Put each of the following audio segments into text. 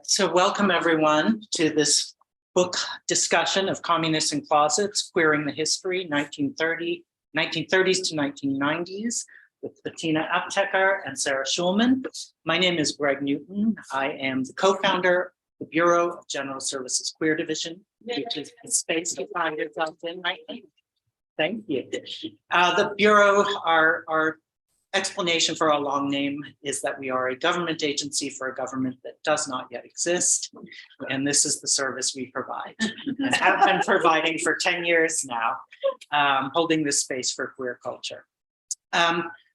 So welcome everyone to this book discussion of Communists in Closets, Queering the History, 1930s to 1990s, with Bettina APTHEKER and Sarah Schulman. My name is Greg Newton. I am the co-founder of the Bureau of General Services Queer Division, which is the space to find yourself in right now. Thank you. The Bureau, our explanation for our long name is that we are a government agency for a government that does not yet exist. And this is the service we provide and have been providing for 10 years now, holding this space for queer culture.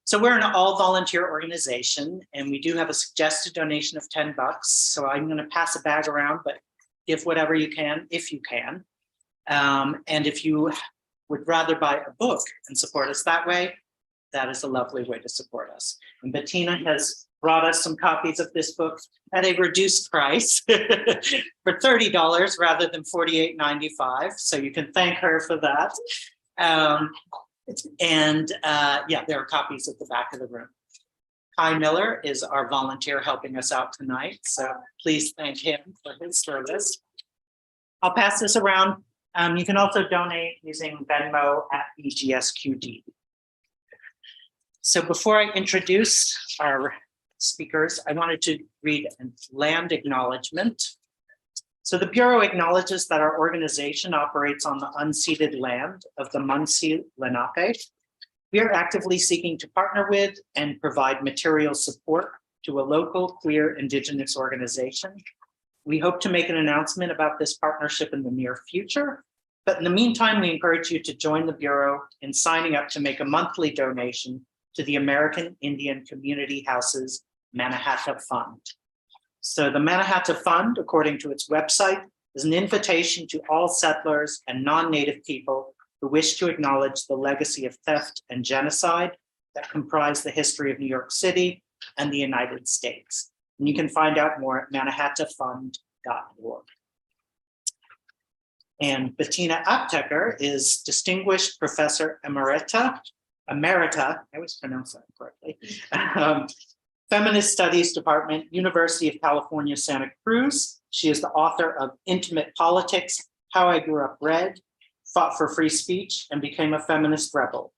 So we're an all volunteer organization and we do have a suggested donation of $10. So I'm going to pass a bag around, but give whatever you can, if you can. And if you would rather buy a book and support us that way, that is a lovely way to support us. And Bettina has brought us some copies of this book at a reduced price for $30 rather than $48.95. So you can thank her for that. Yeah, there are copies at the back of the room. Kai Miller is our volunteer helping us out tonight. So please thank him for his service. I'll pass this around. You can also donate using Venmo at BGSQD. So before I introduce our speakers, I wanted to read a land acknowledgement. So the Bureau acknowledges that our organization operates on the unceded land of the Munsee Lenape. We are actively seeking to partner with and provide material support to a local queer Indigenous organization. We hope to make an announcement about this partnership in the near future. But in the meantime, we encourage you to join the Bureau in signing up to make a monthly donation to the American Indian Community Houses Mannahatta Fund. So the Mannahatta Fund, according to its website, is an invitation to all settlers and non-native people who wish to acknowledge the legacy of theft and genocide that comprise the history of New York City and the United States. And you can find out more at mannahattafund.org. And Bettina APTHEKER is Distinguished Professor Emerita, I always pronounce that correctly, Feminist Studies Department, University of California, Santa Cruz. She is the author of Intimate Politics, How I Grew Up Red, Fought for Free Speech, and Became a Feminist Rebel,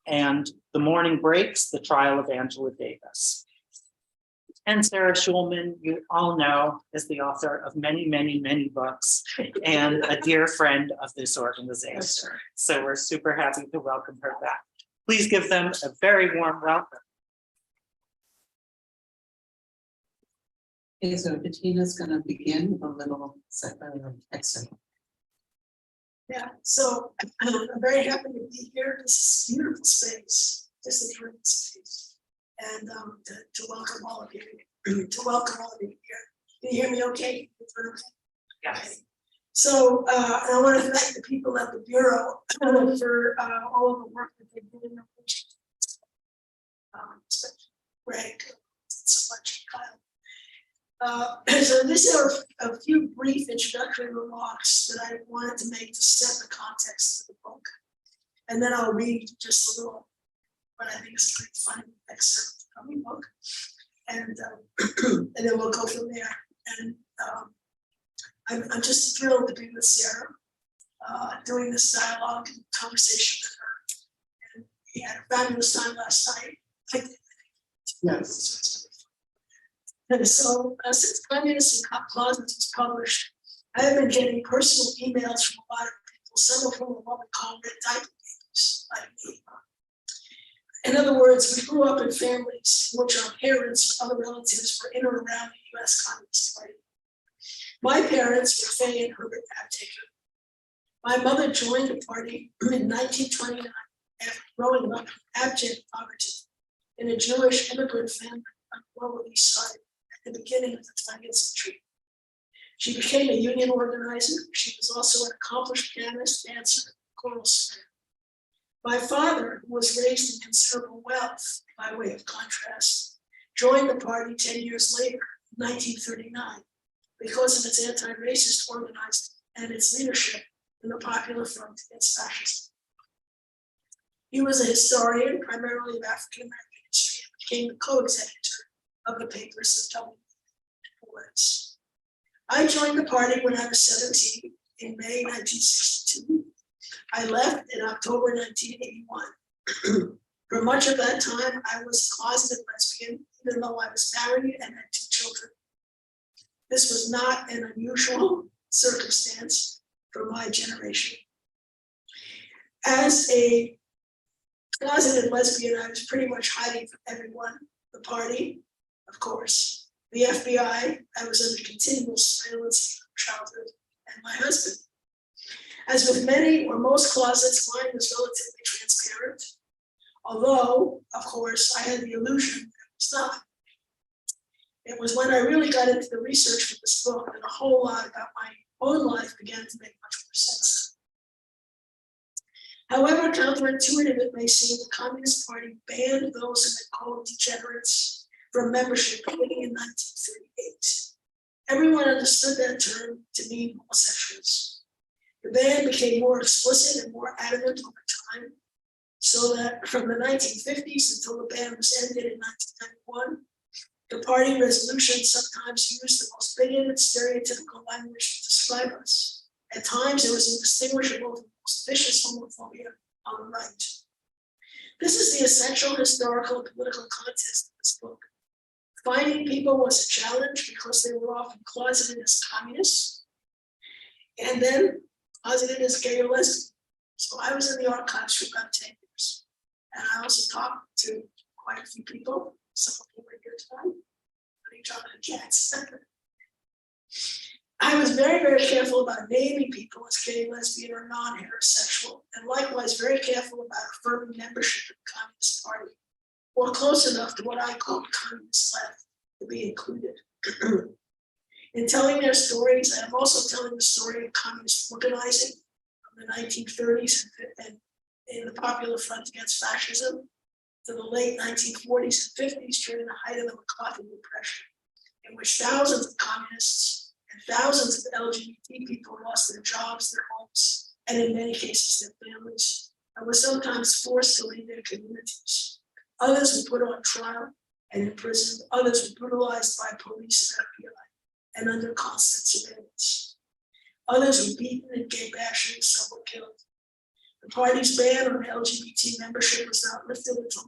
and The Morning Breaks, The Trial of Angela Davis. And Sarah Schulman, you all know, is the author of many, many, many books and a dear friend of this organization. So we're super happy to welcome her back. Please give them a very warm welcome. Okay, so Bettina's going to begin a little excerpt. Yeah, so I'm very happy to be here. This is a beautiful space, just a great space, and to welcome all of you. To welcome all of you here. Can you hear me? Okay. Yes. So I want to thank the people at the Bureau for all of the work that they've been doing. Especially Greg, so much, Kyle. So these are a few brief introductory remarks that I wanted to make to set the context of the book. And then I'll read just a little, what I think is a pretty funny excerpt from the book. And then we'll go from there. And I'm just thrilled to be with Sarah, doing this dialogue and conversation with her. And we had a fabulous time last night. Yes. And so since Communists in Closets was published, I have been getting personal emails from a lot of people, some of whom are what we call red diaper babies, like me. In other words, we grew up in families in which our parents and other relatives were in or around the U.S. Communist Party. My parents were Faye and Herbert APTHEKER. My mother joined the party in 1929 after growing up in abject poverty in a Jewish immigrant family on the Lower East Side at the beginning of the 20th century. She became a union organizer. She was also an accomplished pianist, dancer, and choral singer. My father, who was raised in considerable wealth, by way of contrast, joined the party 10 years later, in 1939, because of its anti-racist organizing and its leadership in the Popular Front against fascism. He was a historian, primarily of African American history, and became the co-executor of the papers of W. I joined the party when I was 17 in May 1962. I left in October 1981. For much of that time, I was a closeted lesbian, even though I was married and had 2 children. This was not an unusual circumstance for my generation. As a closeted lesbian, I was pretty much hiding from everyone, the party, of course, the FBI. I was under continual surveillance from childhood, and my husband. As with many or most closets, mine was relatively transparent, although, of course, I had the illusion that it was not. It was when I really got into the research for this book that a whole lot about my own life began to make much more sense. However counterintuitive it may seem, the Communist Party banned those who had called degenerates from membership beginning in 1938. Everyone understood that term to mean homosexuals. The ban became more explicit and more adamant over time, so that from the 1950s until the ban was ended in 1991, the party resolutions sometimes used the most bigoted, stereotypical language to describe us. At times, it was indistinguishable from the most vicious homophobia on the right. This is the essential historical and political context of this book. Finding people was a challenge because they were often closeted as communists, and then closeted as gay or lesbian. So I was in the archives for about 10 years. And I also talked to quite a few people, some of whom are here tonight, including John and Jets. I was very, very careful about naming people as gay, lesbian, or non-heterosexual, and likewise very careful about affirming membership in the Communist Party, or close enough to what I called communist left to be included. In telling their stories, I am also telling the story of communist organizing from the 1930s and in the Popular Front Against Fascism to the late 1940s and 50s during the height of the McCarthy repression, in which thousands of communists and thousands of LGBT people lost their jobs, their homes, and in many cases their families, and were sometimes forced to leave their communities. Others were put on trial and imprisoned. Others were brutalized by police and FBI and under constant surveillance. Others were beaten in gay bashing, some were killed. The party's ban on LGBT membership was not lifted until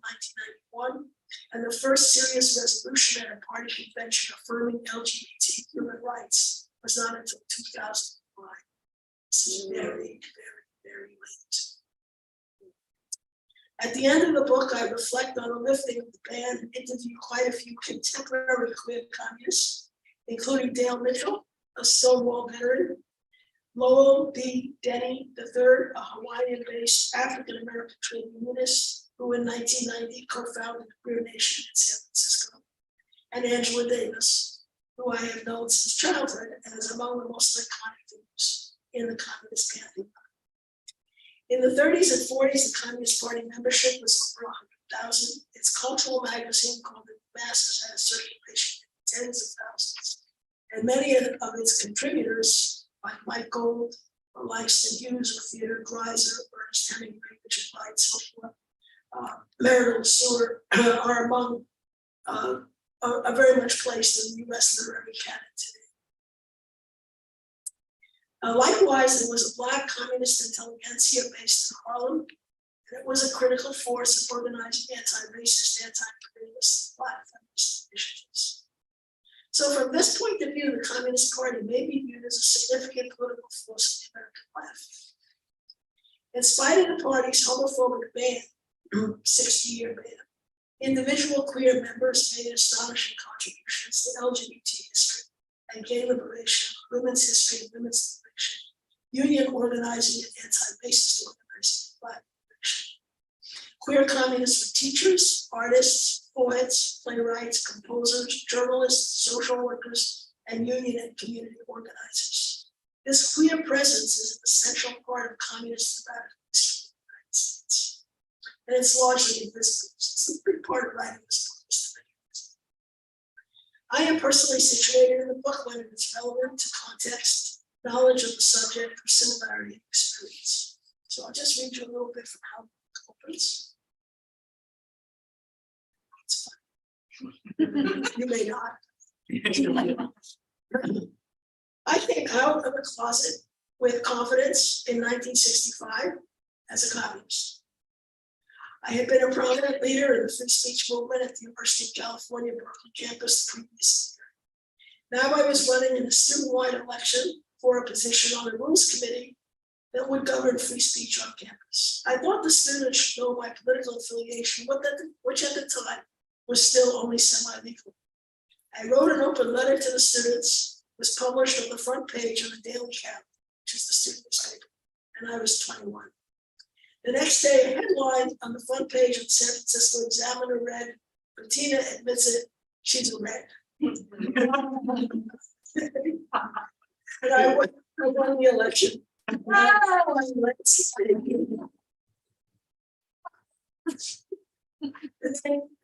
1991, and the first serious resolution at a party convention affirming LGBT human rights was not until 2005. This is very, very, very late. At the end of the book, I reflect on the lifting of the ban and interview quite a few contemporary queer communists, including Dale Mitchell, a Stonewall veteran, Lowell B. Denny III, a Hawaiian-based African-American trade unionist who in 1990 co-founded the Queer Nation in San Francisco, and Angela Davis, who I have known since childhood and is among the most iconic figures in the Communist pantheon. In the 30s and 40s, the Communist Party membership was over 100,000. Its cultural magazine called The Masses had a circulation in tens of thousands, and many of its contributors, like Mike Gold, or Langston Hughes, or Theodore Dreiser, Ernest Hemingway, Richard Wright, so forth, Meredith Seward, are among are very much placed in the U.S. literary canon today. Likewise, there was a Black communist intelligentsia based in Harlem, and it was a critical force in organizing anti-racist, anti-imperialist Black feminist initiatives. So from this point of view, the Communist Party may be viewed as a significant political force in the American left. In spite of the party's homophobic ban, 60-year ban, individual queer members made astonishing contributions to LGBT history and gay liberation, women's history and women's liberation, union organizing and anti-racist organizing, Black liberation. Queer communists were teachers, artists, poets, playwrights, composers, journalists, social workers, and union and community organizers. This queer presence is an essential part of communist radical history of the United States, and it's largely invisible. It's a big part of writing this book. I am personally situated in the book when it is relevant to context, knowledge of the subject, or similarity of experience. So I'll just read you a little bit from how the book opens. You may not. I came out of the closet with confidence in 1965 as a communist. I had been a prominent leader in the free speech movement at the University of California, Berkeley campus the previous year. Now I was running in a student-wide election for a position on the rules committee that would govern free speech on campus. I thought the students should know my political affiliation, which at the time was still only semi-legal. I wrote an open letter to the students, was published on the front page of the Daily Cap, which is the student newspaper, and I was 21. The next day, a headline on the front page of the San Francisco Examiner read, "Bettina admits it, she's a red." And I won the election. And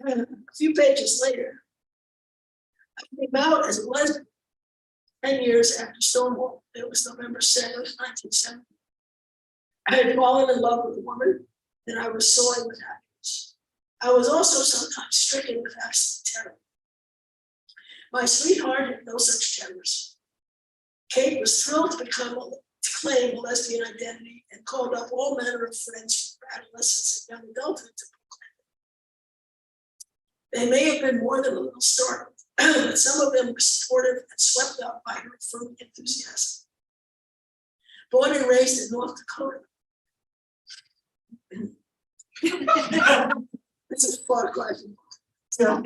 then, a few pages later, I came out as a lesbian 10 years after Stonewall. It was November 7th, 1970. I had fallen in love with a woman and I was soaring with happiness. I was also sometimes stricken with absolute terror. My sweetheart had no such terrors. Kate was thrilled to claim a lesbian identity and called up all manner of friends from adolescence and young adulthood to proclaim it. They may have been more than a little startled, but some of them were supportive and swept up by her affirming enthusiasm. Born and raised in North Dakota. This is far cry from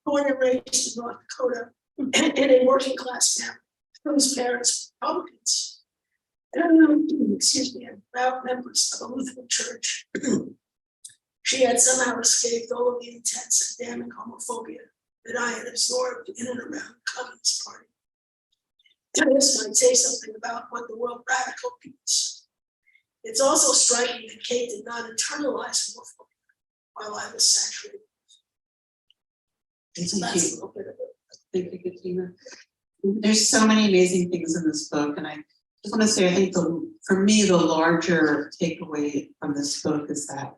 born and raised in North Dakota in a working class family whose parents were Republicans. Excuse me, and proud members of a Lutheran church. She had somehow escaped all of the intense and damning homophobia that I had absorbed in and around the Communist Party. This might say something about what the word radical means. It's also striking that Kate did not internalize homophobia while I was saturated. So that's a little bit of it. Thank you, Bettina. There's so many amazing things in this book, and I just want to say, I think for me, the larger takeaway from this book is that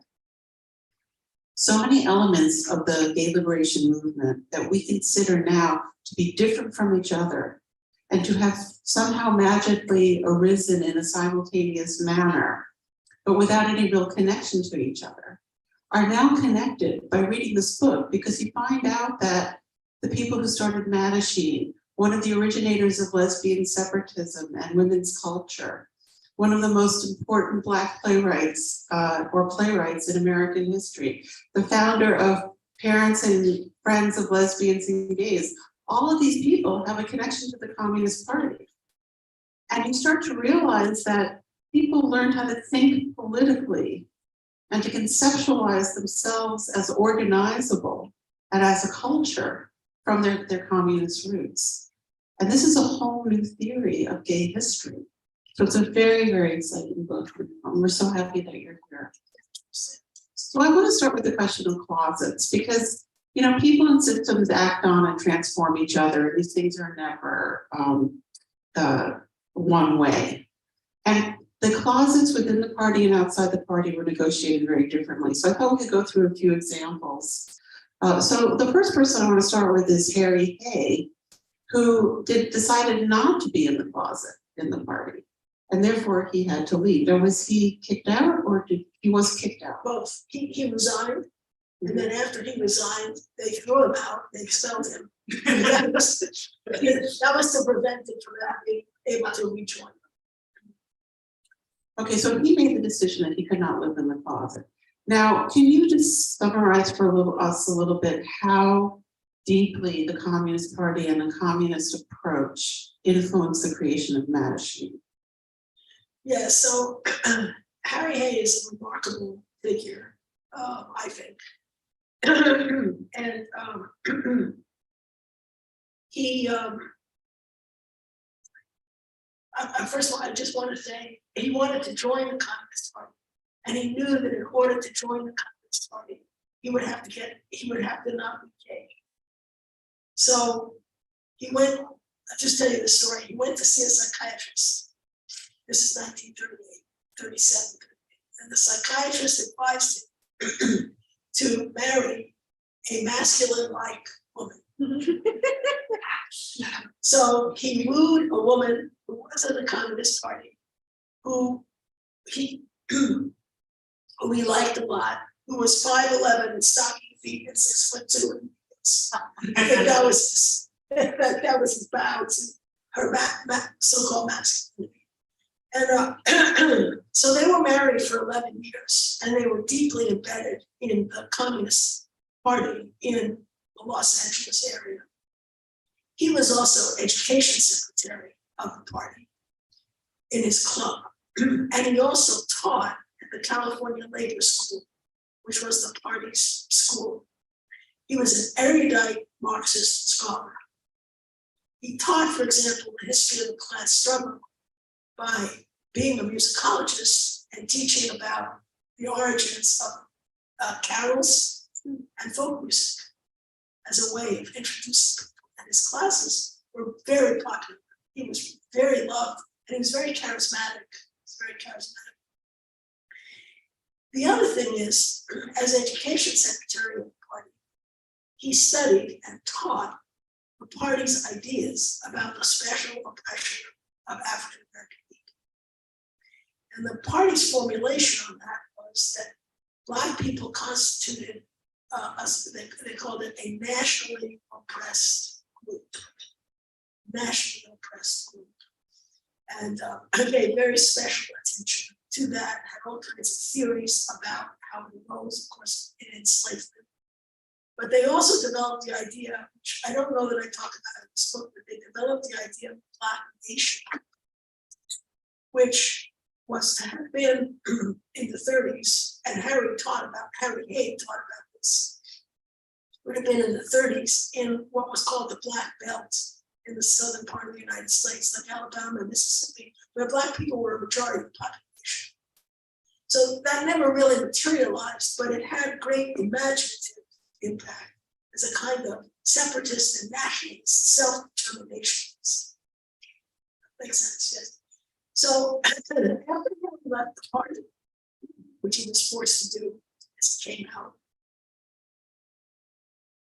so many elements of the gay liberation movement that we consider now to be different from each other and to have somehow magically arisen in a simultaneous manner, but without any real connection to each other, are now connected by reading this book, because you find out that the people who started Mattachine, one of the originators of lesbian separatism and women's culture, one of the most important Black playwrights in American history, the founder of Parents and Friends of Lesbians and Gays, all of these people have a connection to the Communist Party. And you start to realize that people learned how to think politically and to conceptualize themselves as organizable and as a culture from their communist roots. And this is a whole new theory of gay history. So it's a very, very exciting book. We're so happy that you're here. So I want to start with the question of closets, because people and systems act on and transform each other. These things are never one way. And the closets within the party and outside the party were negotiated very differently. So I thought we could go through a few examples. So the first person I want to start with is Harry Hay, who decided not to be in the closet in the party, and therefore he had to leave. Now, was he kicked out, or he was kicked out? Both. He resigned, and then after he resigned, they threw him out. They expelled him. That was to prevent him from being able to rejoin. Okay, so he made the decision that he could not live in the closet. Now, can you just summarize for us a little bit how deeply the Communist Party and the communist approach influenced the creation of Mattachine? Yeah, so Harry Hay is a remarkable figure, I think. And he, first of all, I just want to say, he wanted to join the Communist Party. And he knew that in order to join the Communist Party, he would have to not be gay. So he went, I'll just tell you the story. He went to see a psychiatrist. This is 1938, 37. And the psychiatrist advised him to marry a masculine-like woman. So he wooed a woman who was in the Communist Party, who he who he liked a lot, who was 5'11" and stocking feet and 6'2". I think that was that was his bow to her so-called masculinity. And so they were married for 11 years, and they were deeply embedded in the Communist Party in the Los Angeles area. He was also education secretary of the party in his club. And he also taught at the California Labor School, which was the party's school. He was an erudite Marxist scholar. He taught, for example, the history of the class struggle by being a musicologist and teaching about the origins of carols and folk music as a way of introducing people. And his classes were very popular. He was very loved, and he was very charismatic. The other thing is, as education secretary of the party, he studied and taught the party's ideas about the special oppression of African American people. And the party's formulation on that was that Black people constituted they called it a nationally oppressed group. Nationally oppressed group. And paid very special attention to that, had all kinds of theories about how it arose, of course, in enslavement. But they also developed the idea, which I don't know that I talk about in this book, but they developed the idea of Black nation, which was to have been in the 30s, and Harry Haig taught about this, would have been in the 30s in what was called the Black Belt in the southern part of the United States, like Alabama and Mississippi, where Black people were a majority of the population. So that never really materialized, but it had great imaginative impact as a kind of separatist and nationalist self-determination. Makes sense, yes. So after he left the party, which he was forced to do as he came out,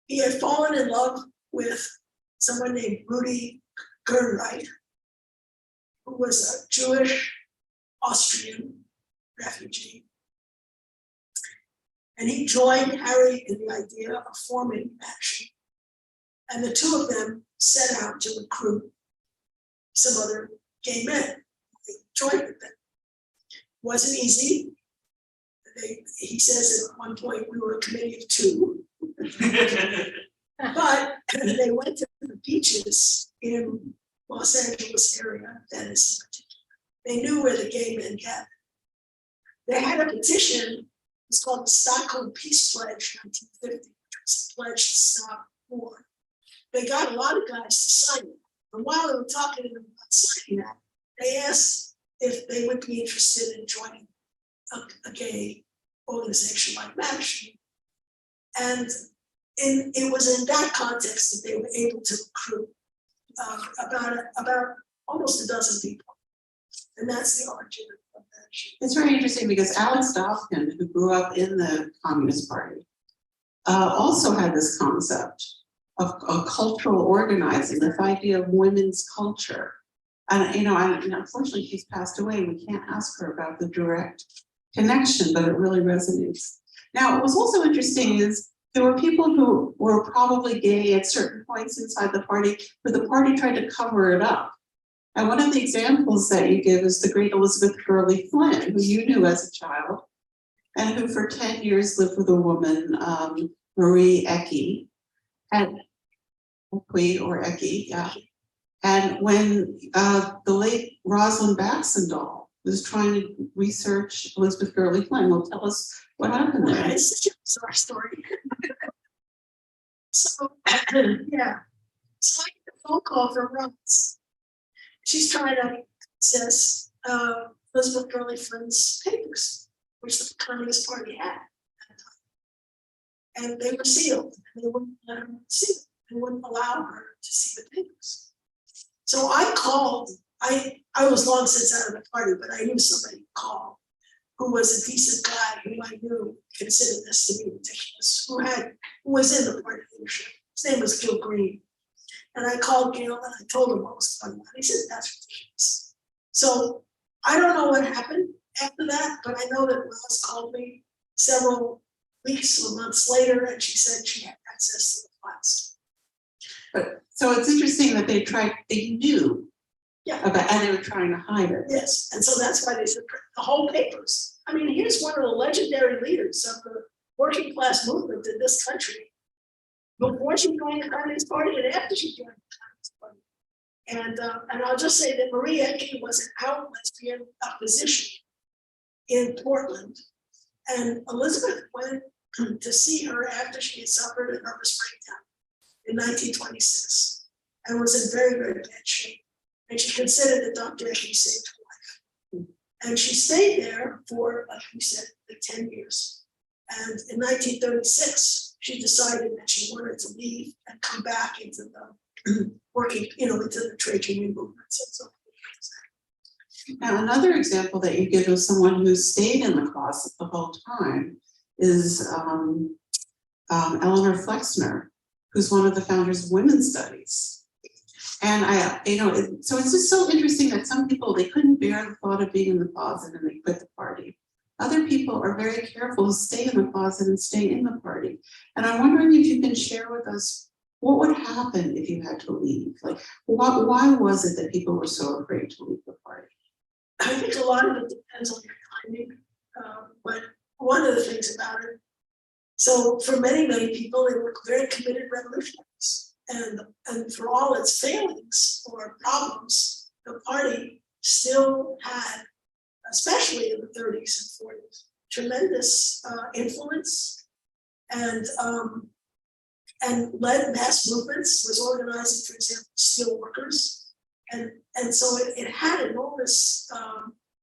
he had fallen in love with someone named Rudy Gernreich, who was a Jewish Austrian refugee. And he joined Harry in the idea of forming Action. And the two of them set out to recruit some other gay men. They joined with them. Wasn't easy. He says at one point we were a committee of two. But they went to the beaches in Los Angeles area, Venice in particular. They knew where the gay men gathered. They had a petition, it's called the Stockholm Peace Pledge 1950, which was a pledge to stop war. They got a lot of guys to sign it. And while they were talking to them about signing that, they asked if they would be interested in joining a gay organization like Action. And it was in that context that they were able to recruit about almost a dozen people. And that's the origin of that. It's very interesting because Alex Dawkins, who grew up in the Communist Party, also had this concept of cultural organizing, this idea of women's culture. And and unfortunately she's passed away. We can't ask her about the direct connection, but it really resonates. Now, what was also interesting is there were people who were probably gay at certain points inside the party, but the party tried to cover it up. And one of the examples that you give is the great Elizabeth Gurley Flynn, who you knew as a child, and who for 10 years lived with a woman, Marie Ecke, and Ecke, yeah. And when the late Rosalind Baxendall was trying to research Elizabeth Gurley Flynn, well, tell us what happened there. It's such a bizarre story. So, yeah. So I get a phone call from Rose. She's trying to access Elizabeth Gurley Flynn's papers, which the Communist Party had at the time. And they were sealed, and they wouldn't let her see them. They wouldn't allow her to see the papers. So I called, I was long since out of the party, but I knew somebody to call who was a decent guy who I knew considered this to be ridiculous, who was in the party leadership. His name was Gil Green. And I called Gail and I told him what was going on. He said, that's ridiculous. So I don't know what happened after that, but I know that Lois called me several weeks or months later, and she said she had access to the files. But, so it's interesting that they knew Yeah. about, and they were trying to hide it. Yes, and so that's why they said the whole papers. I mean, here's one of the legendary leaders of the working class movement in this country before she joined the Communist Party and after she joined the Communist Party. And I'll just say that Marie Edke was an out lesbian opposition in Portland. And Elizabeth went to see her after she had suffered a nervous breakdown in 1926 and was in very, very bad shape. And she considered that Dr. Edke saved her life. And she stayed there for, like we said, like 10 years. And in 1936, she decided that she wanted to leave and come back into the working, into the trade union movement. So Now, another example that you give of someone who stayed in the closet the whole time is Eleanor Flexner, who's one of the founders of Women's Studies. And so it's just so interesting that some people, they couldn't bear the thought of being in the closet and they quit the party. Other people are very careful to stay in the closet and stay in the party. And I'm wondering if you can share with us what would happen if you had to leave? Like, why was it that people were so afraid to leave the party? I think a lot of it depends on your timing. But one of the things about it, so for many, many people, they were very committed revolutionaries. And for all its failings or problems, the party still had, especially in the 30s and 40s, tremendous influence and led mass movements, was organizing, for example, steel workers. And so it had enormous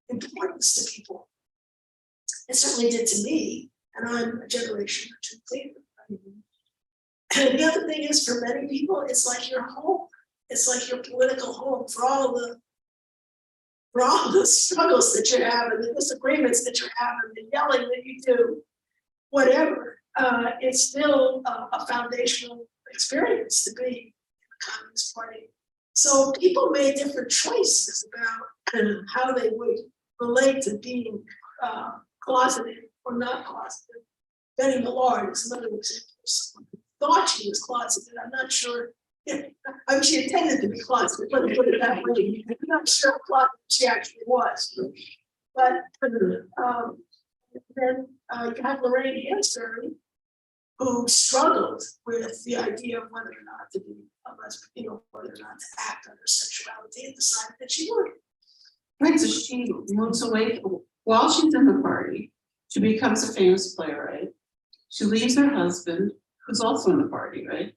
importance to people. It certainly did to me, and I'm a generation or two later. And the other thing is, for many people, it's like your home. It's like your political home for all the struggles that you have and the disagreements that you have and the yelling that you do, whatever. It's still a foundational experience to be in the Communist Party. So people made different choices about how they would relate to being closeted or not closeted. Betty Millard is another example. Thought she was closeted. I'm not sure. I mean, she intended to be closeted, but put it that way. I'm not sure how closeted she actually was. But then you have Lorraine Hansberry, who struggled with the idea of whether or not to be a lesbian, whether or not to act on her sexuality, and decided that she would. Right, so she moves away while she's in the party. She becomes a famous playwright. She leaves her husband, who's also in the party, right?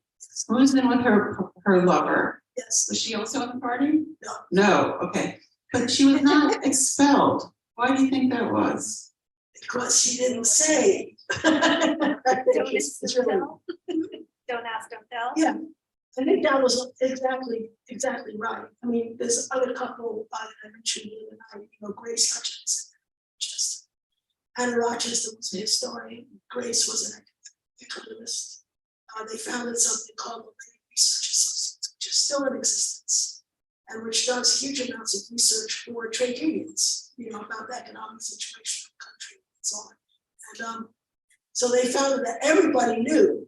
Moves in with her lover. Yes. Was she also in the party? No. No, okay. But she was not expelled. Why do you think that was? Because she didn't say. Don't ask, don't tell. Yeah, I think that was exactly right. I mean, there's other couple I mentioned the other night, Grace Hutchins, just Anna Rochester was a historian. Grace was an economist. They founded something called the Labor Research Associates, which is still in existence, and which does huge amounts of research for trade unions, about the economic situation of the country and so on. And so they found that everybody knew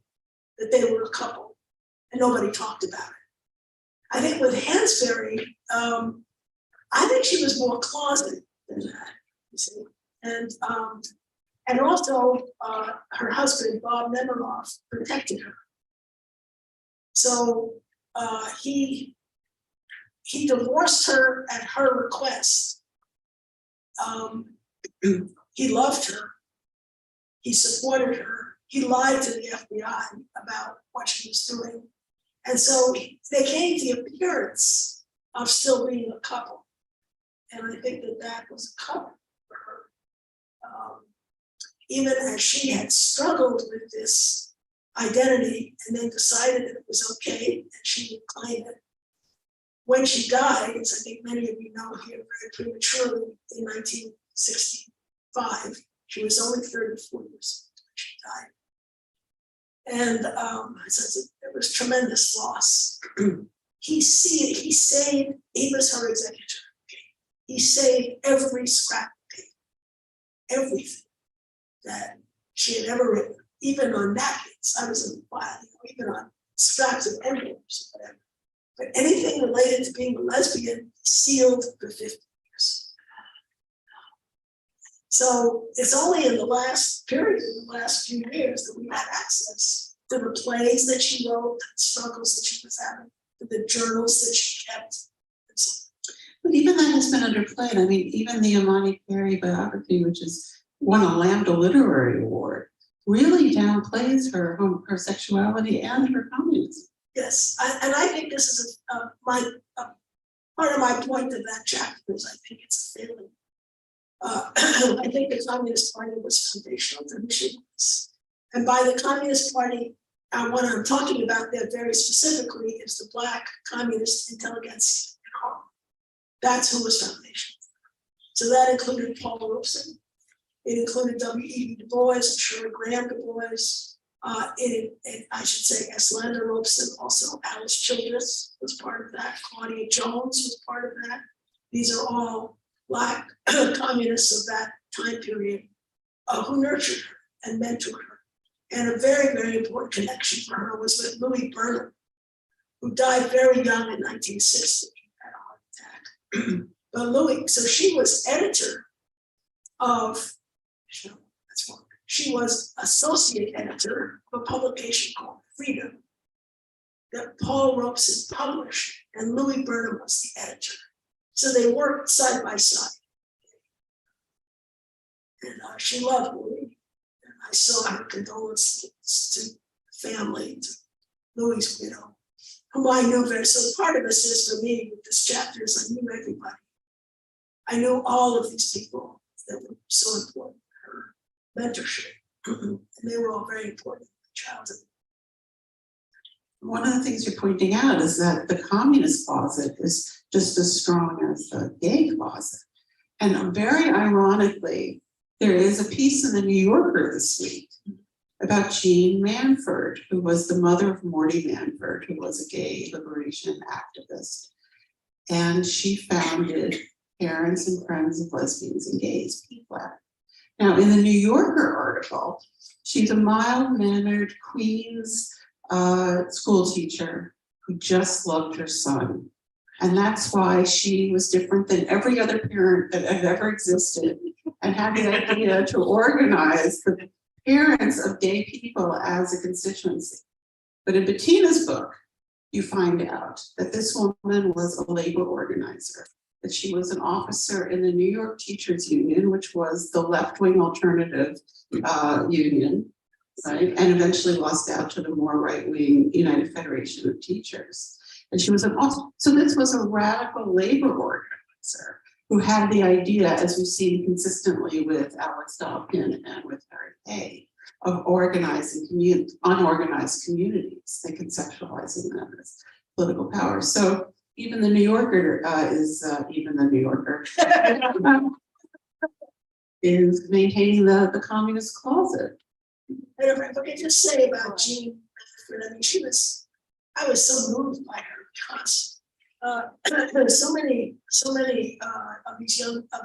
that they were a couple, and nobody talked about it. I think with Hansberry, I think she was more closeted than that, you see. And also her husband, Bob Nemiroff, protected her. So he divorced her at her request. He loved her. He supported her. He lied to the FBI about what she was doing. And so they gave the appearance of still being a couple. And I think that was a couple for her. Even as she had struggled with this identity and then decided that it was okay and she would claim it. When she died, as I think many of you know here, very prematurely in 1965, she was only 34 years old when she died. And it was tremendous loss. He saved, he was her executor. He saved every scrap of paper, everything that she had ever written, even on napkins. I was in the file, even on scraps of envelopes, whatever. But anything related to being a lesbian, sealed for 50 years. So it's only in the last period, in the last few years, that we had access to the plays that she wrote, the struggles that she was having, to the journals that she kept. But even that has been underplayed. I mean, even the Imani Carey biography, which is won a Lambda Literary Award, really downplays her sexuality and her communism. Yes, and I think this is part of my point of that chapter is I think it's a failing. I think the Communist Party was foundational to who she was. And by the Communist Party, what I'm talking about there very specifically is the Black communist intelligentsia in Harlem. That's who was foundational. So that included Paul Robeson. It included W.E.B. Du Bois and Shirley Graham Du Bois. I should say Eslander Robeson, also Alice Childress was part of that. Claudia Jones was part of that. These are all Black communists of that time period who nurtured her and mentored her. And a very, very important connection for her was with Louis Burnham, who died very young in 1960 had a heart attack. But Louis, so she was editor of, she was associate editor of a publication called Freedom that Paul Robeson published, and Louis Burnham was the editor. So they worked side by side. And she loved Louis. And I saw her condolences to family, to Louis' widow, whom I knew very. So part of this is for me with this chapter is I knew everybody. I knew all of these people that were so important in her mentorship. And they were all very important in my childhood. One of the things you're pointing out is that the communist closet is just as strong as the gay closet. And very ironically, there is a piece in the New Yorker this week about Jean Manford, who was the mother of Morty Manford, who was a gay liberation activist. And she founded Parents and Friends of Lesbians and Gays, PFLAG. Now, in the New Yorker article, she's a mild-mannered Queens school teacher who just loved her son. And that's why she was different than every other parent that had ever existed and had the idea to organize the parents of gay people as a constituency. But in Bettina's book, you find out that this woman was a labor organizer, that she was an officer in the New York Teachers Union, which was the left-wing alternative union, right? And eventually lost out to the more right-wing United Federation of Teachers. And she was so this was a radical labor organizer who had the idea, as we've seen consistently with Alex Dalkin and with Harry Hay, of organizing unorganized communities and conceptualizing them as political power. So even the New Yorker is maintaining the communist closet. And if I could just say about Jean Manford, I mean, I was so moved by her because so many of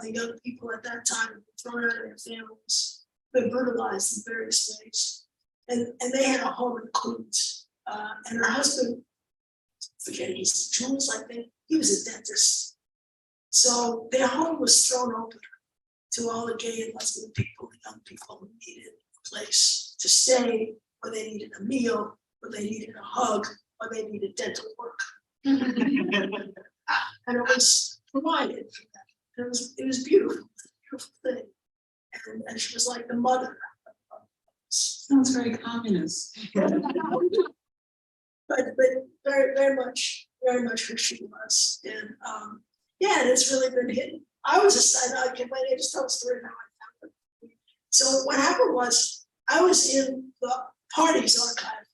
the young people at that time were thrown out of their families, been brutalized in various ways, and they had a home in Queens. And her husband, forget his Jules, I think, he was a dentist. So their home was thrown open to all the gay and lesbian people, the young people who needed a place to stay, or they needed a meal, or they needed a hug, or they needed dental work. And it was provided for them. It was beautiful, beautiful thing. And she was like the mother of this. Sounds very communist. But very, very much who she was. And yeah, and it's really been hidden. I was just, I just tell a story how I found it. So what happened was I was in the party's archive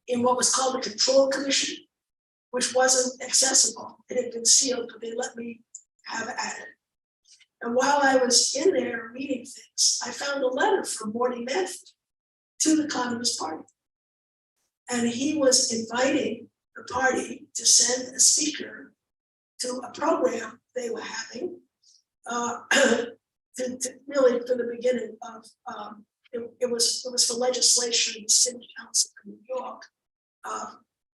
in what was called the Control Commission, which wasn't accessible. It had been sealed, but they let me have at it. And while I was in there reading things, I found a letter from Morty Manford. to the Communist Party. And he was inviting the party to send a speaker to a program they were having, to really for the beginning of, it was for legislation in the City Council in New York,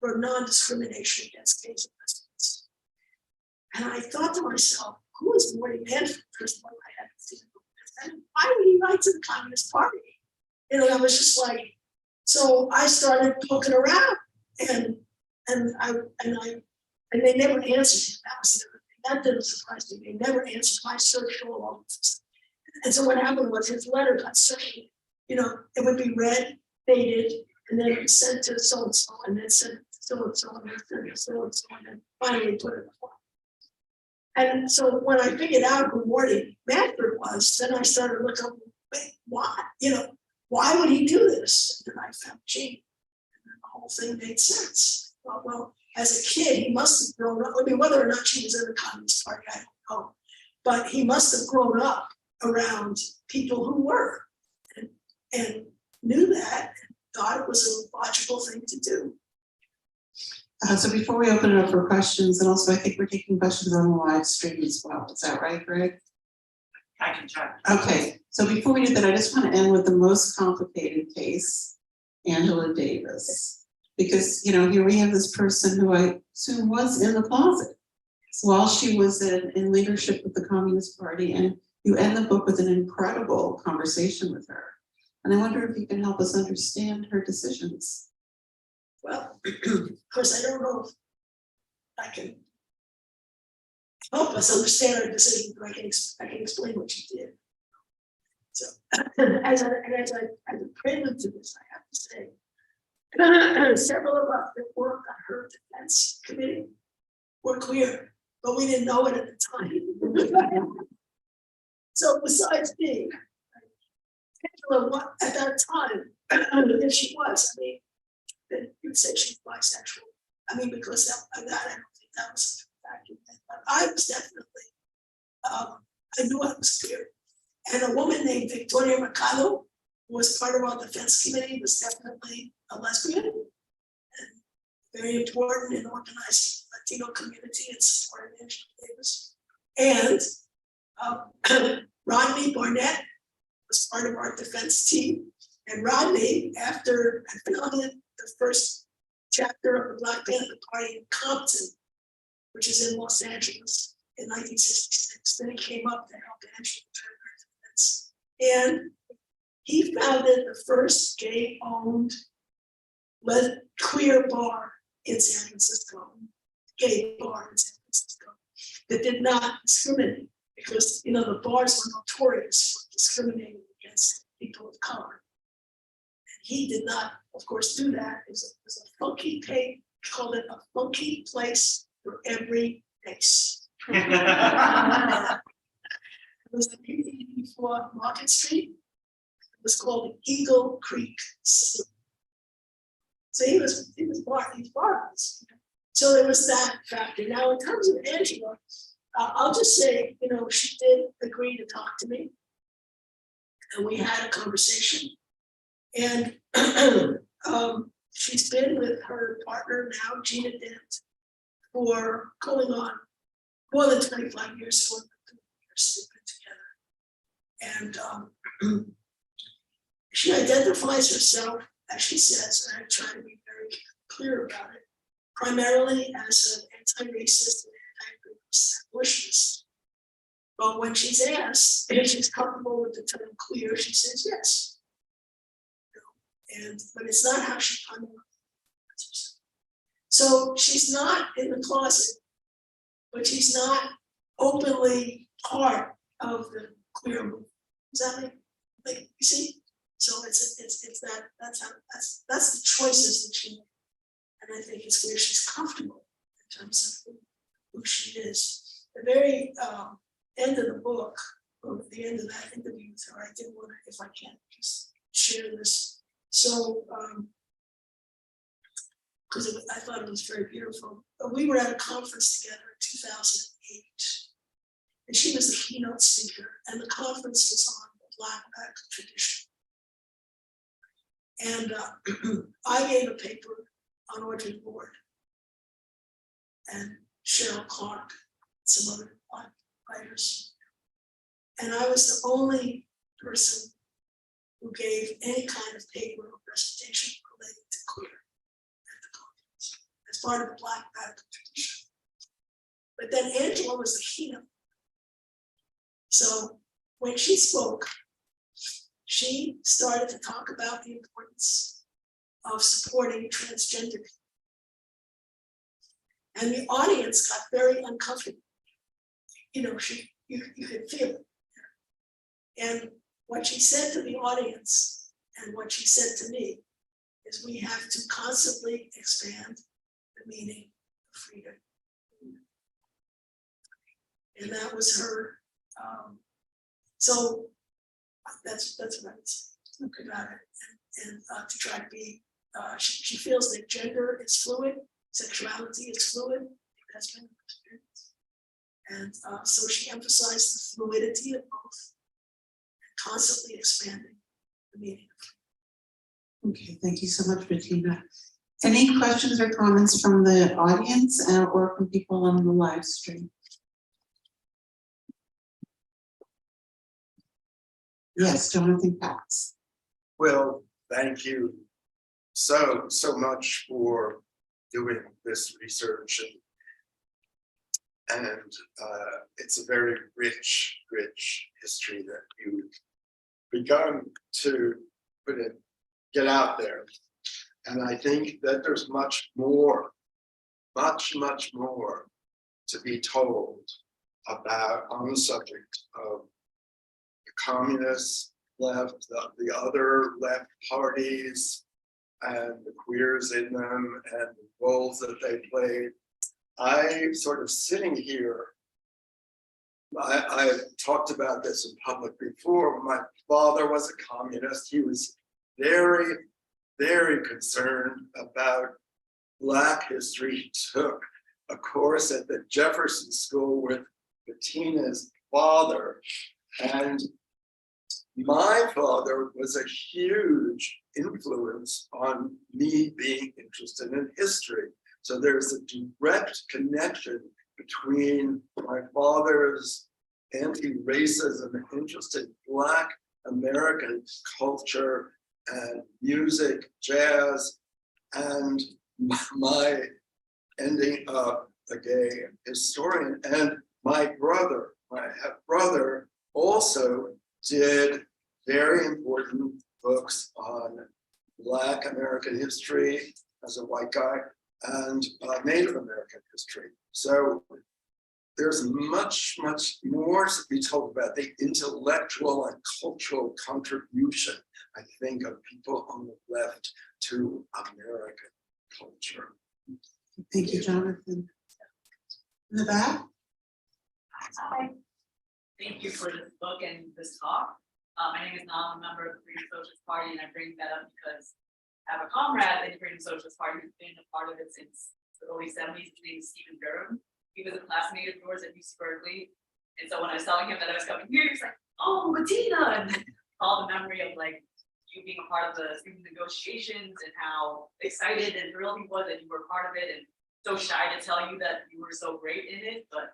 for non-discrimination against gays and lesbians. And I thought to myself, who is Morty Manford? First of all, I hadn't seen him. And why would he write to the Communist Party? You know, I was just like, so I started poking around, and they never answered him. That didn't surprise me. They never answered. I searched all over this. And so what happened was his letter got circulated. You know, it would be read, dated, and then sent to so and so, and then sent to so and so, and then sent to so and so, and then finally put it in the file. And so when I figured out who Morty Manford was, then I started looking up, wait, why? You know, why would he do this? And then I found Gene, and then the whole thing made sense. Well, as a kid, he must have grown up. I mean, whether or not she was in the Communist Party, I don't know. But he must have grown up around people who were, and knew that, and thought it was a logical thing to do. So before we open it up for questions, and also I think we're taking questions on the live stream as well. Is that right, Greg? I can try. Okay, so before we do that, I just want to end with the most complicated case, Angela Davis. Because, you know, here we have this person who I assume was in the closet while she was in leadership with the Communist Party, and you end the book with an incredible conversation with her. And I wonder if you can help us understand her decisions. Well, of course, I don't know if I can help us understand her decision, but I can explain what she did. So, as a prelude to this, I have to say, several of us that worked on her defense committee were queer, but we didn't know it at the time. So besides me, Angela, at that time, if she was, I mean, then you'd say she's bisexual. I mean, because that I don't think that was a factor. But I was definitely, I knew I was queer. And a woman named Victoria Mercado, who was part of our defense committee, was definitely a lesbian and very important in organizing the Latino community and supporting Angela Davis. And Rodney Barnett was part of our defense team. And Rodney, after I founded the first chapter of the Black Panther Party in Compton, which is in Los Angeles in 1966, then he came up to help Angela turn her defense. And he founded the first gay-owned queer bar in San Francisco, gay bar in San Francisco, that did not discriminate, because, you know, the bars were notorious for discriminating against people of color. And he did not, of course, do that. It was a funky pay, called it a funky place for every race. It was the 1884 Market Street. It was called Eagle Creek Saloon. So he's part of this. So there was that factor. Now, in terms of Angela, I'll just say, you know, she did agree to talk to me, and we had a conversation. And she's been with her partner now, Gina Dent, for going on more than 25 years, 4 years they've been together. And she identifies herself, as she says, and I try to be very clear about it, primarily as an anti-racist and anti-abolitionist. But when she's asked if she's comfortable with the term queer, she says yes. But it's not how she primarily answers. So she's not in the closet, but she's not openly part of the queer movement. Does that make you see? So it's that that's the choices that she made. And I think it's where she's comfortable in terms of who she is. The very end of the book, or at the end of that interview with her, I did want to, if I can, just share this. So, because I thought it was very beautiful. But we were at a conference together in 2008, and she was the keynote speaker, and the conference was on the Black tradition. And I gave a paper on Orchard Board. And Cheryl Clark, some other writers. And I was the only person who gave any kind of paper or presentation related to queer at the conference, as part of the Black Radical tradition. But then Angela was the keynote. So when she spoke, she started to talk about the importance of supporting transgender people. And the audience got very uncomfortable. You know, you could feel it. And what she said to the audience and what she said to me is we have to constantly expand the meaning of freedom. And that was her, so that's what I would say about it. And to try to be, she feels that gender is fluid, sexuality is fluid. That's been her experience. And so she emphasized the fluidity of both, and constantly expanding the meaning. Okay, thank you so much, Bettina. Any questions or comments from the audience or from people on the live stream? Yes, Jonathan Katz. Well, thank you so much for doing this research, and it's a very rich history that you've begun to get out there. And I think that there's much more to be told about on the subject of the communist left, the other left parties, and the queers in them, and the roles that they played. I sort of sitting here, I talked about this in public before. My father was a communist. He was very concerned about Black history. He took a course at the Jefferson School with Bettina's father. And my father was a huge influence on me being interested in history. So there's a direct connection between my father's anti-racism interest in Black American culture and music, jazz, and my ending up a gay historian. And my brother also did very important books on Black American history as a white guy and Native American history. So there's much more to be told about the intellectual and cultural contribution, I think, of people on the left to American culture. Thank you, Jonathan. In the back? Hi. Thank you for this book and this talk. My name is Nam, I'm a member of the Freedom Socialist Party, and I bring that up because I have a comrade in the Freedom Socialist Party who's been a part of it since the early 70s. His name is Stephen Durham. He was a classmate of yours at UC Berkeley. And so when I was telling him that I was coming here, he was like, oh, Bettina, and all the memory of like you being a part of the student negotiations and how excited and thrilled he was that you were part of it, and so shy to tell you that you were so great in it, but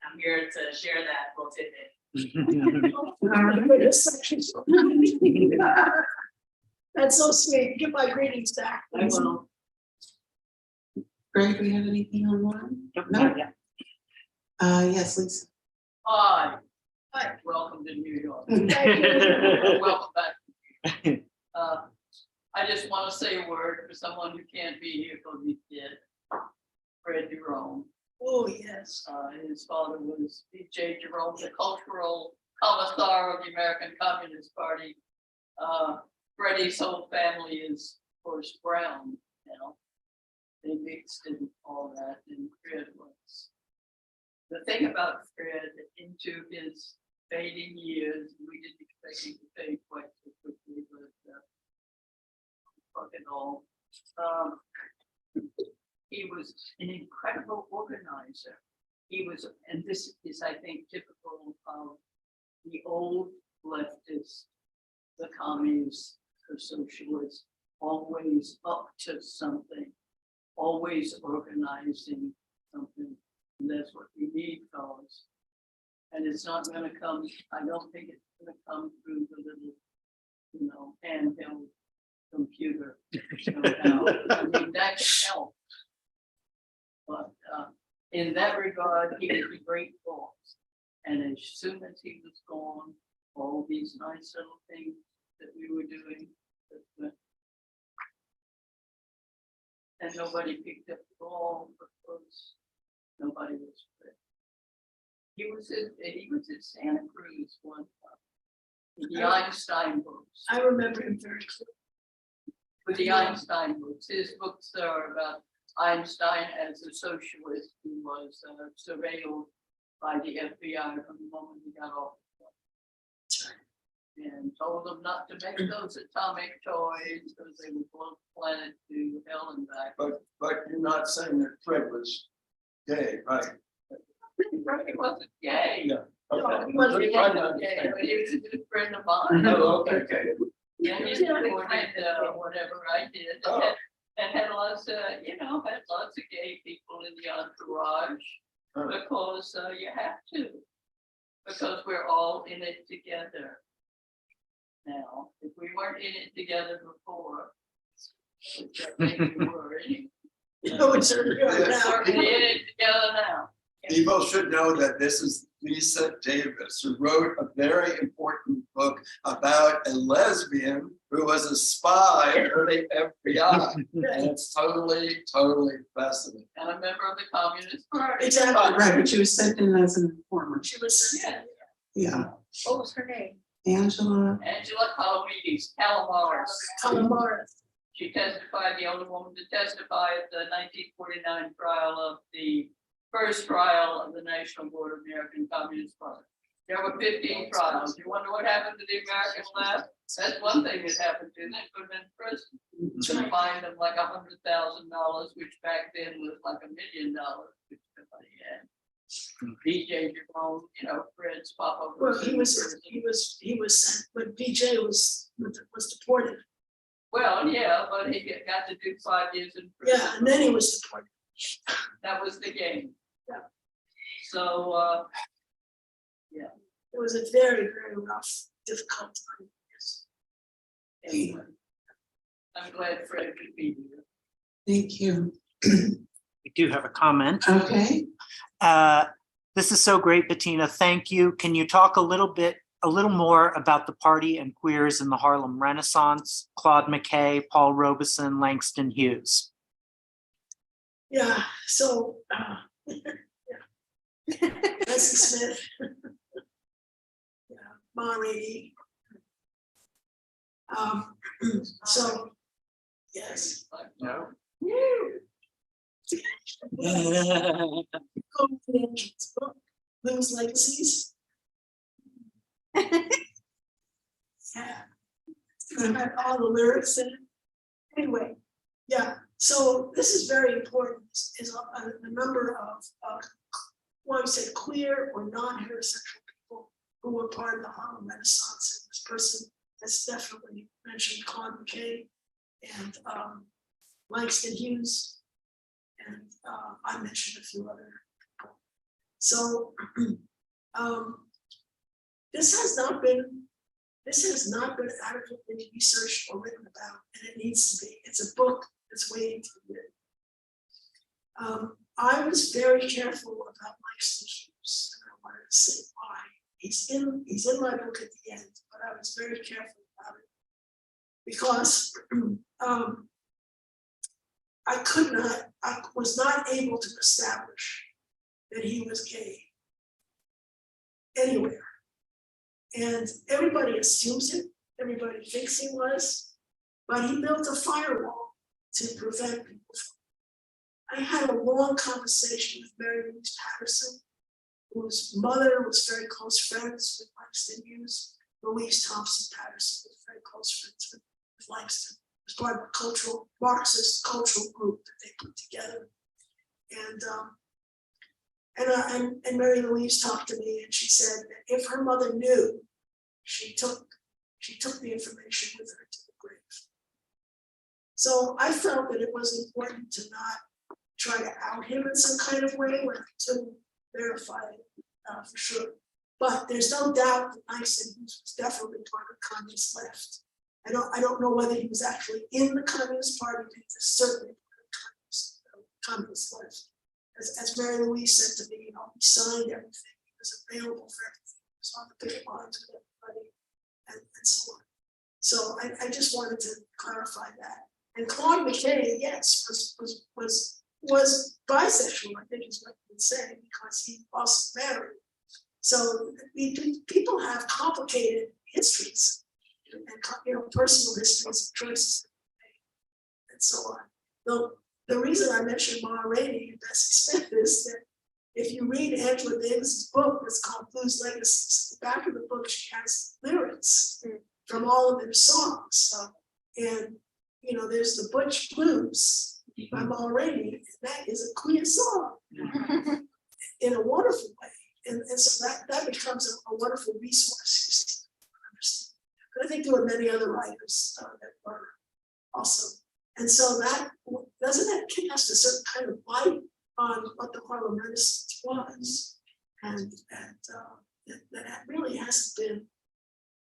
I'm here to share that little tidbit. That's so sweet. Give my greetings back. I will. Greg, do you have anything online? Not yet. Yes, Lisa. Hi. Hi. Welcome to New York. Thank you. Welcome back. I just want to say a word for someone who can't be here because he's dead. Fred Jerome. Oh, yes. His father was B.J. Jerome, the cultural commissar of the American Communist Party. Freddie's whole family is, of course, brown now. They mixed in all that, and Fred was. The thing about Fred, into his fading years, we didn't expect him to fade quite so quickly, but fucking all. He was an incredible organizer. He was, and this is, I think, typical of the old leftists, the communists, the socialists. always up to something, always organizing something. And that's what we need, fellas. And it's not gonna come, I don't think it's gonna come through the little, handheld computer. somehow. I mean, that can help. But in that regard, he was a great boss. And as soon as he was gone, all these nice little things that we were doing. And nobody picked up the ball because nobody was fit. He was at Santa Cruz one time. The Einstein books. I remember him very clearly. With the Einstein books, his books are about Einstein as a socialist who was surveilled by the FBI from the moment he got off. And told them not to make those atomic toys because they would blow the planet to hell and back. But you're not saying that Fred was gay, right? He wasn't gay. Yeah. Okay. he wasn't Just gay, trying to Yeah, understand. but he was a good friend of mine. Oh, okay. Yeah, he supported whatever I did. Oh. And had lots of, had lots of gay people in the entourage. Oh. Because you have to. Because we're all in it together. Now, if we weren't in it together before, which I think we were anyway, It's we're in it together now. People should know that this is Lisa Davis, who wrote a very important book about a lesbian who was a spy for the FBI. And it's totally fascinating. And a member of the Communist Party. Exactly, Right, but she was sent in as an informant. she was, Yeah, Yeah, What was her name? Angela. Angela Calamares. Calamari. She testified, the only woman to testify at the 1949 trial of the first trial of the National Board of American Communist Party. There were 15 trials. You wonder what happened to the American left? That's one thing that happened to them. They put them in prison. To find them like $100,000, which back then was like $1 million, which nobody had. BJ Jerome, Fred's papa. Well, he in was prison. sent, but BJ was deported. Well, yeah, but he got to do 5 years in prison. Yeah, and then he was deported. That was the game. Yeah. So, It was a very, very rough, difficult time. Yes. anyway. I'm glad Fred could be here. Thank you. We do have a comment. Okay, This is so great, Bettina. Thank you. Can you talk a little more about the party and queers in the Harlem Renaissance? Claude McKay, Paul Robeson, Langston Hughes. Yeah, so, yeah. Bessie Smith. Yeah, Marie. So, yes. No. Book, Those Legacies. Yeah. I had all the lyrics in it. Anyway, yeah, so this is very important, is a number of, well, I would say queer or non-heterosexual people who were part of the Harlem Renaissance. And this person has definitely mentioned Claude McKay and Langston Hughes. And I mentioned a few other people. So this has not been adequately researched or written about, and it needs to be. It's a book that's waiting to be written. I was very careful about Langston Hughes, and I wanted to say why. He's in my book at the end, but I was very careful about it because I was not able to establish that he was gay anywhere. And everybody assumes it, everybody thinks he was, but he built a firewall to prevent people from. I had a long conversation with Mary Louise Patterson, whose mother was very close friends with Langston Hughes. Louise Thompson Patterson was very close friends with Langston. It was part of a Marxist cultural group that they put together. And Mary Louise talked to me and she said that if her mother knew, she took the information with her to the grave. So I felt that it was important to not try to out him in some kind of way, or to verify it for sure. But there's no doubt that Nyssen was definitely part of the communist left. I don't know whether he was actually in the Communist Party, but he was certainly part of the communist left. As Mary Louise said to me, he signed everything, he was available for everything, he was on the picket lines with everybody, and so on. So I just wanted to clarify that. And Claude McKay, yes, was bisexual, I think is what you would say, because he also married. So people have complicated histories and personal histories and choices and so on. The reason I mentioned Ma Rainey and Bessie Smith is that if you read Angela Davis's book that's called Blues Legacies, at the back of the book she has lyrics from all of their songs. And there's the Butch Blues by Ma Rainey, and that is a queer song in a wonderful way. And so that becomes a wonderful resource, you see. But I think there were many other writers that were also. And so doesn't that cast a certain kind of light on what the Harlem Renaissance was? And that really hasn't been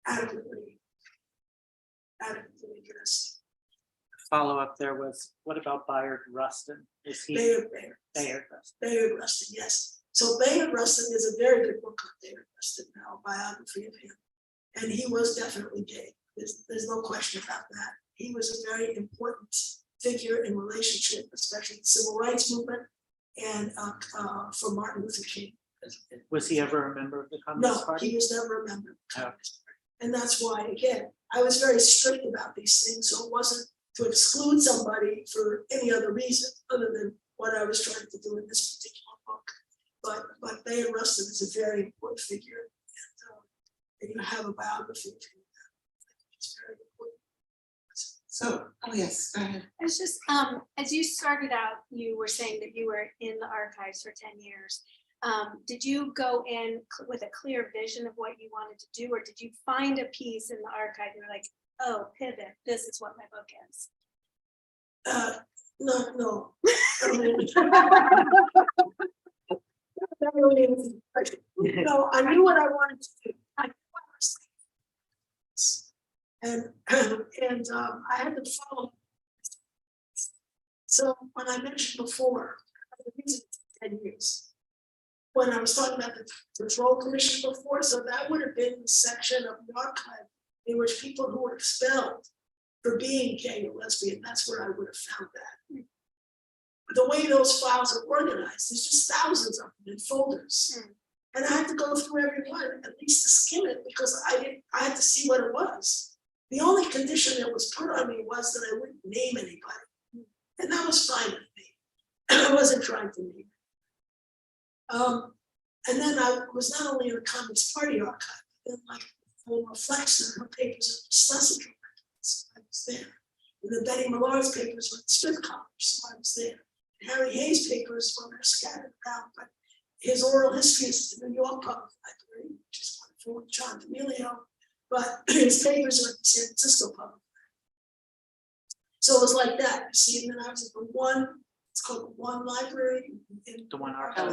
adequately addressed. Follow up there was, what about Bayard Rustin? Is he? Bayard Rustin. Bayard Rustin, yes. So Bayard Rustin is a very good book on Bayard Rustin now, biography of him. And he was definitely gay. There's no question about that. He was a very important figure in relationship, especially the civil rights movement and for Martin Luther King. Was he ever a member of the Communist No, Party? he was never a member of the Communist Party. And that's why, again, I was very strict about these things. So it wasn't to exclude somebody for any other reason other than what I was trying to do in this particular book. But Bayard Rustin is a very important figure. And you have a biography of him. It's very important. So, oh yes, go ahead. I was just, as you started out, you were saying that you were in the archives for 10 years. Did you go in with a clear vision of what you wanted to do, or did you find a piece in the archive and you're like, oh, pivot, this is what my book is? No. No, I knew what I wanted to do. I knew what I was thinking. And I had to follow. So when I mentioned before, the reason it's 10 years. When I was talking about the Patrol Commission before, so that would have been the section of the archive in which people who were expelled for being gay or lesbian, that's where I would have found that. But the way those files are organized, there's just thousands of them in folders. And I had to go through every one, at least to skim it, because I had to see what it was. The only condition that was put on me was that I wouldn't name anybody. And that was fine with me. I wasn't trying to name. And then I was not only in the Communist Party archive, but then like Wilma Flexner, her papers on Schlesinger records, I was there. And then Betty Millard's papers were Smith College, so I was there. And Harry Hayes' papers were scattered around, but his oral history is at the New York Public Library, which is wonderful with John D'Amelio, but his papers are at the San Francisco Public Library. So it was like that, you see, and then I was at the one, it's called the One Library in The One Archive.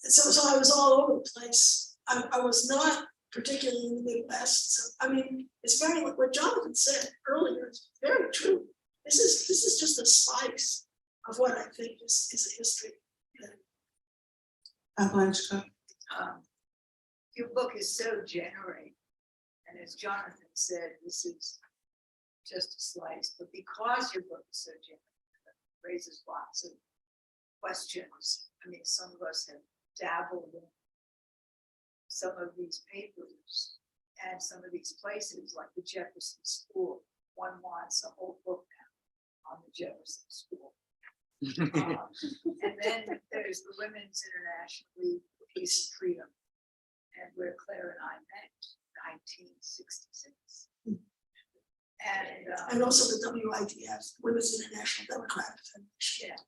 So I was all over the place. I was not particularly in the Midwest. So, I mean, it's very like what Jonathan said earlier. It's very true. This is just a slice of what I think is a history. Blanchard. Your book is so generating, and as Jonathan said, this is just a slice, but because your book is so generating, it raises lots of questions. I mean, some of us have dabbled in some of these papers and some of these places, like the Jefferson School. One wants a whole book now on the Jefferson School. And then there's the Women's International League for Peace and Freedom, and where Claire and I met, 1966. And also the WIDF, Women's International Democratic Federation. Yeah.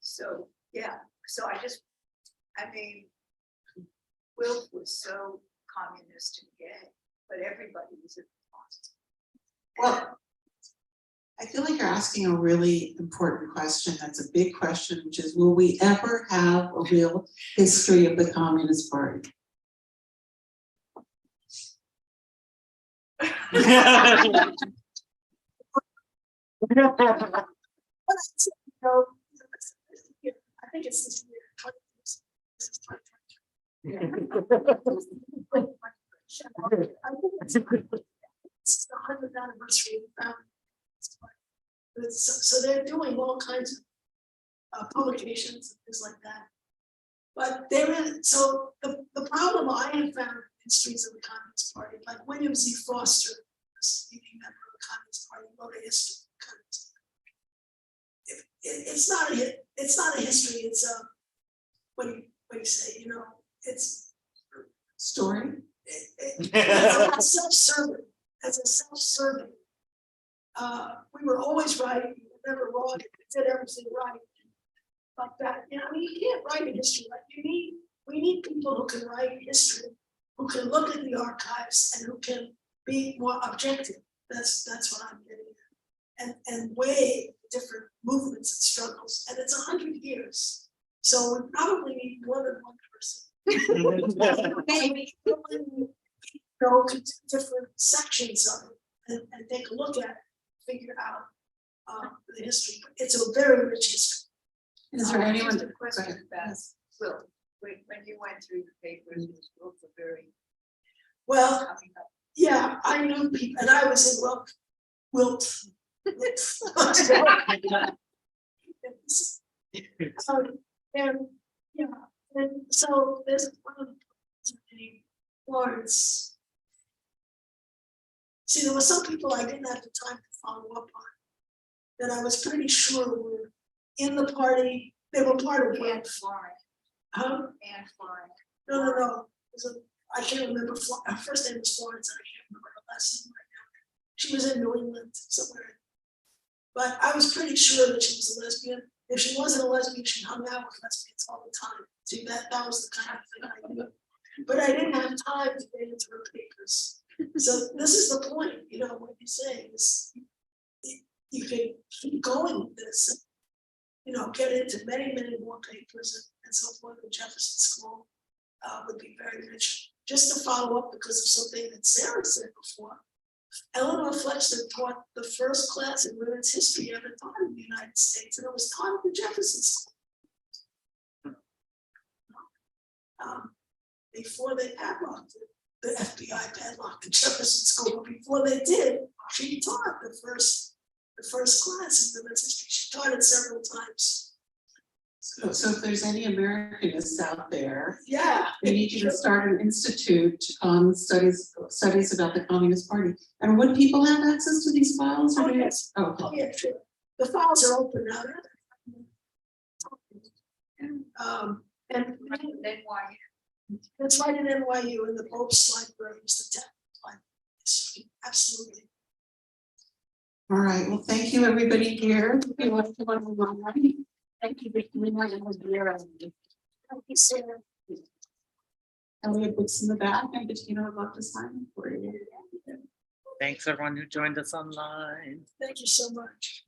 So yeah, so I mean, Wilf was so communist and gay, but everybody was in the closet. Well, I feel like you're asking a really important question. That's a big question, which is, will we ever have a real history of the Communist Party? So, I think it's this year. 20, this is 2023. I think it's the 100th anniversary of the founding. So they're doing all kinds of publications and things like that. But there is, so the problem I have found in histories of the Communist Party, like William Z. Foster, was a leading member of the Communist Party, wrote a history of the Communist Party. It's not a history, it's a, what do you say, you know, it's Story? it's self-serving, as a self-serving. We were always right, we were never wrong, we did everything right. Like that, you know, I mean, you can't write a history like we need people who can write history, who can look at the archives and who can be more objective. That's what I'm getting at. And weigh different movements and struggles. And it's 100 years. So we probably need more than one person. Maybe go to different sections of it and take a look at it, figure out the history. It's a very rich history. Is there anyone? Just a question about Will, when you went through the papers, those books are very Well, coming up. yeah, I knew people, and I was in Wilt. And yeah, and so there's one of the Florence. See, there were some people I didn't have the time to follow up on, that I was pretty sure were in the party. They were part of And it. Florence, Huh? and Florence. No. I can't remember, her first name was Florence, and I can't remember her last name right now. She was in New England somewhere. But I was pretty sure that she was a lesbian. If she wasn't a lesbian, she hung out with lesbians all the time. See, that was the kind of thing I knew. But I didn't have time to get into her papers. So this is the point, you know, what you're saying is you can keep going with this, you know, get into many more papers and so forth. The Jefferson School would be very rich. Just to follow up because of something that Sarah said before, Eleanor Flexner taught the first class in women's history ever taught in the United States, and it was taught at the Jefferson School. Before they padlocked it, the FBI padlocked the Jefferson School, but before they did, she taught the first class in women's history. She taught it several times. So if there's any Americanists out there, Yeah. we need you to start an institute on studies about the Communist Party. And would people have access to these files? Oh, yes. Oh, Oh, yeah, sure. The files are open now. And Then why? it's right at NYU in the Pope's library, is the tech library. Absolutely. all right. Well, thank you, everybody here. Thank you for coming on here. Thank you, Sarah. And we have books in the back, and Bettina would love to sign for you. Thanks, everyone who joined us online. Thank you so much.